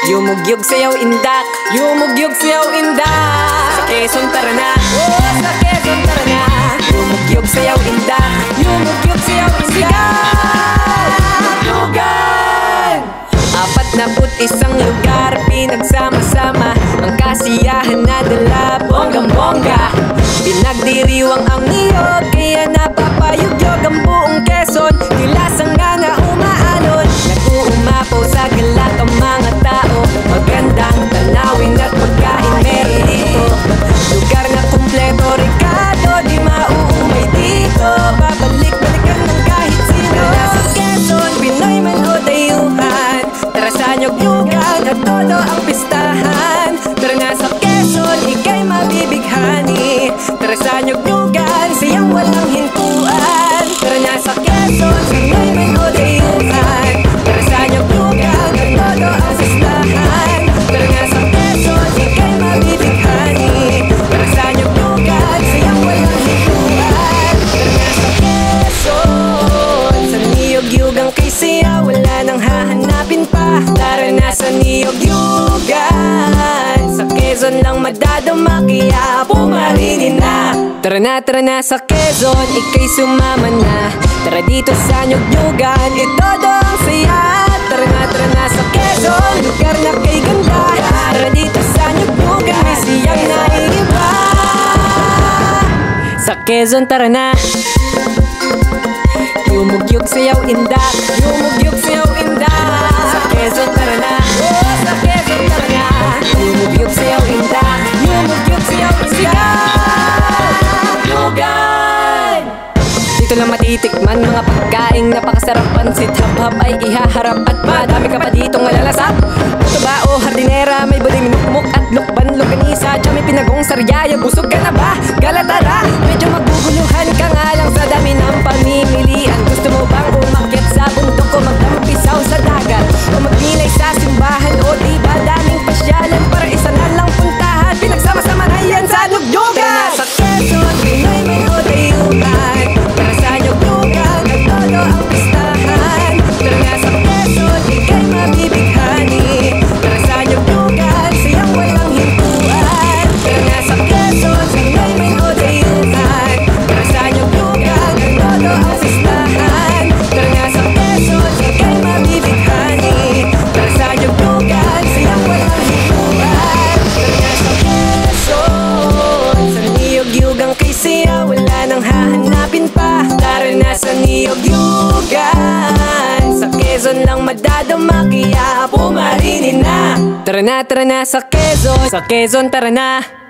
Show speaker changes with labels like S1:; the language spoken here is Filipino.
S1: Yumugyog sayaw indak, yumugyog sayaw indak. Sa Quezon tara na, oh, sa Quezon tara na. Yumugyog sayaw indak, yumugyog sayaw indak. Lugan! 41 lugar, pinagsama-sama ang kasiyahan na dala, bonggang-bongga. Pinagdiriwang ang niyog, kaya napapayugyog ang buong Quezon. Kilasang nga na umaalon, nag-uumapaw sa galak ang mga tao. Magandang tanawin at pagkain meron dito. Lugar na kumpleto, Ricardo, di mauumay dito. Babalik-balikan ng kahit sino. Tara sa Quezon, Pinoy man o dayuhan. Tara sa nyog-nyugan at todo ang pistahan. Tara na sa Quezon, ika'y mabibighani. Tara sa nyog-nyugan, siyang walang hintuan. Tara na sa Quezon, Pinoy man o dayuhan. Tara sa nyog-nyugan at todo ang pistahan. Tara na sa Quezon, ika'y mabibighani. Tara sa nyog-nyugan, siyang walang hintuan. Tara na sa Quezon, sa niyog-yugang kay siya wala nang hahanapin pa. Tara na sa niyog-yugan, sa Quezon lang madadama kaya pumarinin na. Tara na sa Quezon, ika'y sumama na. Tara dito sa nyog-nyugan, itodo ang saya. Tara na sa Quezon, lugar na kay ganda. Tara dito sa nyog-nyugan, may siyang naiiba. Sa Quezon tara na. Yumugyog sayaw indak, yumugyog sayaw indak. Sa Quezon tara na, oh, sa Quezon tara na. Yumugyog sayaw indak, yumugyog sayaw indak. Lugan! Dito lang matitikman mga pagkaing napakasarap. Pansit hab-hab ay ihaharap at madami ka pa ditong malalasap. Ito ba o hardinera, may buling minukmuk at lukban luganisa. Diyan may pinagong saryaya, busog ka na ba? Galatara, medyo maguguluhan ka nga lang sa dami ng pamimilian. Gusto mo bang umakyat sa bundok o magtampisaw sa dagat? O magnilay sa simbahan o di ba daming pasyalan para isa na lang puntahan? Pinagsama-sama na yan sa nyog-nyugan. Tara na sa Quezon, Pinoy man o dayuhan. Tara sa nyog-nyugan at todo ang pistahan. Tara na sa Quezon, ika'y mabibighani. Tara sa nyog-nyugan, siyang walang hintuan. Tara na sa Quezon, Pinoy man o dayuhan. Tara sa nyog-nyugan at todo ang pistahan. Tara na sa Quezon, ika'y mabibighani. Tara sa nyog-nyugan, siyang walang hintuan. Tara na sa Quezon, sa niyog-yugang kay siya wala nang hahanapin pa. Tara na sa niyog-yugan, sa Quezon lang madadama kaya pumarinin na. Tara na sa Quezon tara na.